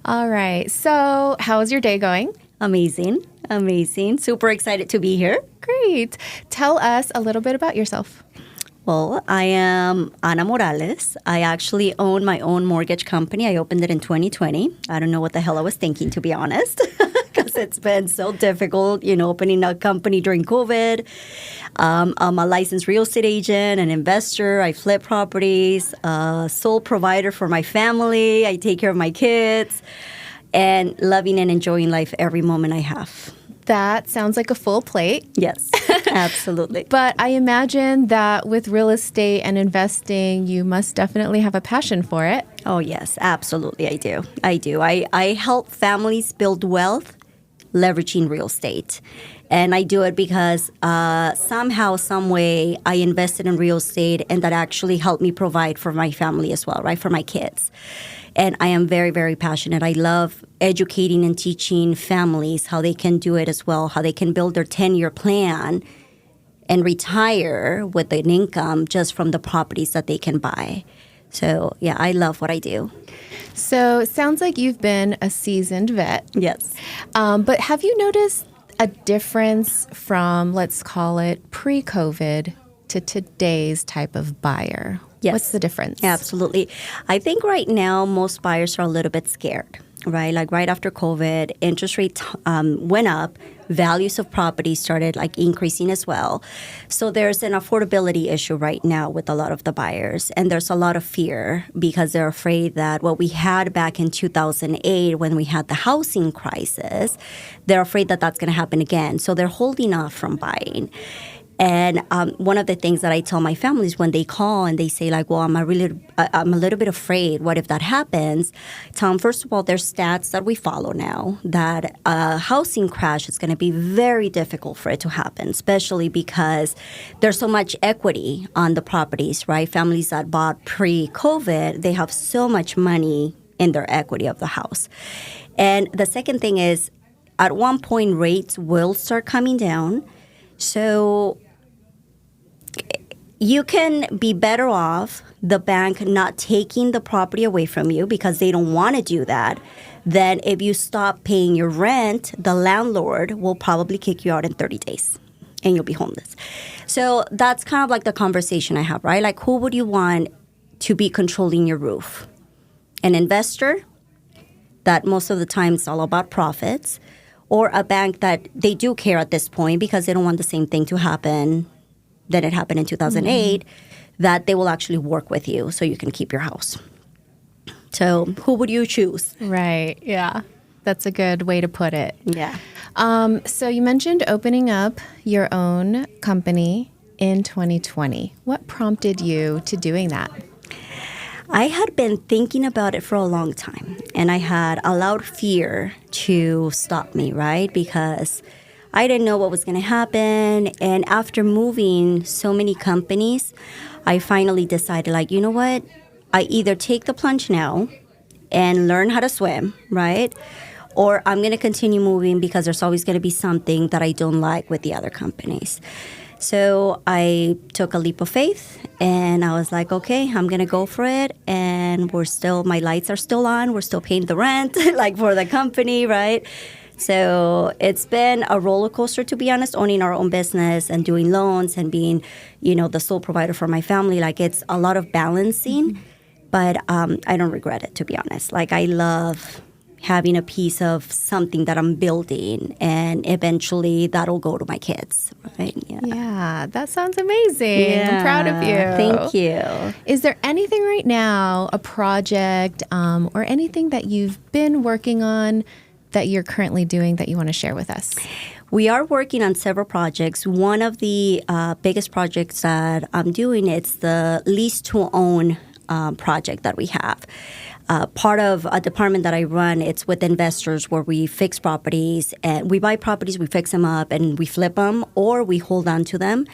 All right. So, how's your day going? Amazing. Amazing. Super excited to be here. Great. Tell us a little bit about yourself. Well, I am Ana Morales. I actually own my own mortgage company. I opened it in 2020. I don't know what the hell I was thinking, to be honest, because it's been so difficult, opening a company during COVID. I'm a licensed real estate agent, an investor. I flip properties, sole provider for my family. I take care of my kids, and loving and enjoying life every moment I have. That sounds like a full plate. Yes, absolutely. But I imagine that with real estate and investing, you must definitely have a passion for it. Oh, yes, absolutely. I do. I help families build wealth leveraging real estate. And I do it because somehow, some way, I invested in real estate, and that actually helped me provide for my family as well, right, for my kids. And I am very, very passionate. I love educating and teaching families how they can do it as well, how they can build their 10-year plan and retire with an income just from the properties that they can buy. So, yeah, I love what I do. So it sounds like you've been a seasoned vet. Yes. But have you noticed a difference from, let's call it, pre-COVID to today's type of buyer? Yes. What's the difference? Absolutely. I think right now most buyers are a little bit scared, right? Like right after COVID, interest rates went up, values of property started increasing as well. So there's an affordability issue right now with a lot of the buyers. And there's a lot of fear because they're afraid that what we had back in 2008 when we had the housing crisis, they're afraid that that's going to happen again. So they're holding off from buying. And one of the things that I tell my families when they call and they say well, I'm a little bit afraid. What if that happens? Tell them, first of all, there's stats that we follow now that a housing crash is going to be very difficult for it to happen, especially because there's so much equity on the properties, right? Families that bought pre-COVID, they have so much money in their equity of the house. And the second thing is, at one point, rates will start coming down. So you can be better off the bank not taking the property away from you because they don't want to do that. Then if you stop paying your rent, the landlord will probably kick you out in 30 days and you'll be homeless. So that's kind of like the conversation I have, right? Like, who would you want to be controlling your roof? An investor that most of the time is all about profits, or a bank that they do care at this point because they don't want the same thing to happen that it happened in 2008, that they will actually work with you so you can keep your house. So who would you choose? Right. Yeah. That's a good way to put it. Yeah. So you mentioned opening up your own company in 2020. What prompted you to doing that? I had been thinking about it for a long time, and I had allowed fear to stop me, right? Because I didn't know what was going to happen. And after moving so many companies, I finally decided, you know what? I either take the plunge now and learn how to swim, right? Or I'm going to continue moving because there's always going to be something that I don't like with the other companies. So I took a leap of faith and I was like, okay, I'm going to go for it. And my lights are still on. We're still paying the rent, for the company, right? So it's been a roller coaster, to be honest, owning our own business and doing loans and being, the sole provider for my family. It's a lot of balancing, but I don't regret it, to be honest. I love having a piece of something that I'm building, and eventually that'll go to my kids, right? Yeah, that sounds amazing. Yeah, I'm proud of you. Thank you. Is there anything right now, a project or anything that you've been working on that you're currently doing that you want to share with us? We are working on several projects. One of the biggest projects that I'm doing, it's the lease to own project that we have. Part of a department that I run, it's with investors where we fix properties and we buy properties, we fix them up and we flip them or we hold on to them.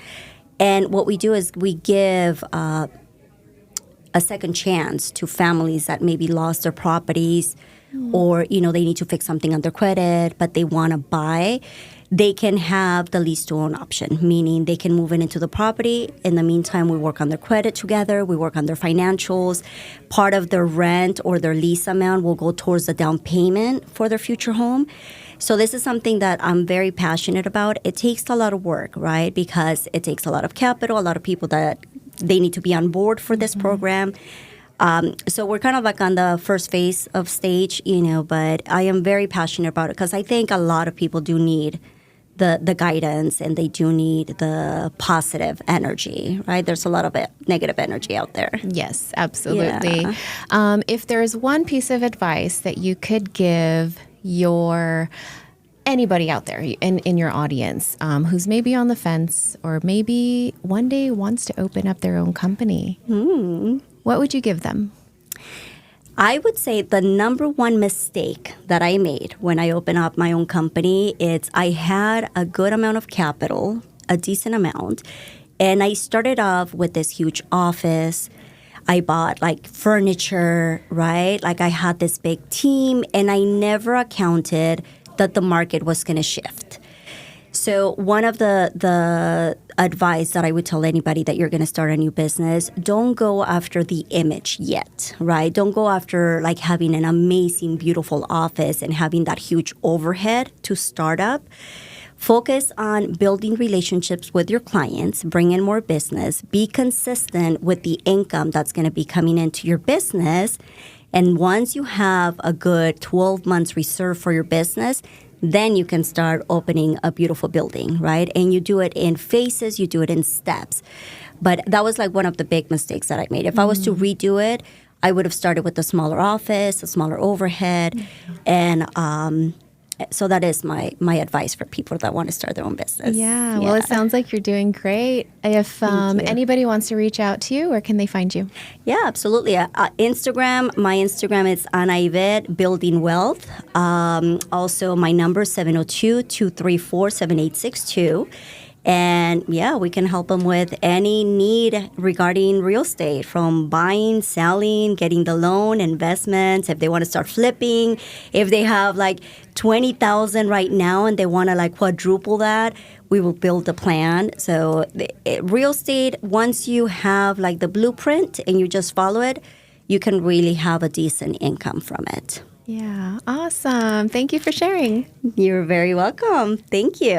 And what we do is we give a second chance to families that maybe lost their properties or, they need to fix something on their credit, but they want to buy. they can have the lease to own option, meaning they can move into the property. In the meantime, we work on their credit together. We work on their financials. Part of their rent or their lease amount will go towards the down payment for their future home. So this is something that I'm very passionate about. It takes a lot of work, right? Because it takes a lot of capital, a lot of people that they need to be on board for this program. So we're kind of like on the first phase of stage, but I am very passionate about it because I think a lot of people do need the guidance and they do need the positive energy, right? There's a lot of negative energy out there. Yes, absolutely. Yeah. If there's one piece of advice that you could give anybody out there in your audience who's maybe on the fence or maybe one day wants to open up their own company, what would you give them? I would say the number one mistake that I made when I opened up my own company is I had a good amount of capital, a decent amount, and I started off with this huge office. I bought like furniture, right? Like I had this big team, and I never accounted that the market was going to shift. So one of the advice that I would tell anybody that you're going to start a new business, don't go after the image yet, right? Don't go after like having an amazing, beautiful office and having that huge overhead to start up. Focus on building relationships with your clients, bring in more business, be consistent with the income that's going to be coming into your business. And once you have a good 12 months reserved for your business, then you can start opening a beautiful building, right? And you do it in phases, you do it in steps. But that was like one of the big mistakes that I made. If I was to redo it, I would have started with a smaller office, a smaller overhead, and so that is my advice for people that want to start their own business. Yeah, well, it sounds like you're doing great. If anybody wants to reach out to you, where can they find you? Yeah, absolutely. Instagram, my Instagram is Ana Yvette Building Wealth. Also, my number is 702-234-7862. And yeah, we can help them with any need regarding real estate, from buying, selling, getting the loan, investments, if they want to start flipping, if they have like 20,000 right now and they want to like quadruple that, we will build a plan. So real estate, once you have like the blueprint and you just follow it, you can really have a decent income from it. Yeah, awesome. Thank you for sharing. You're very welcome. Thank you.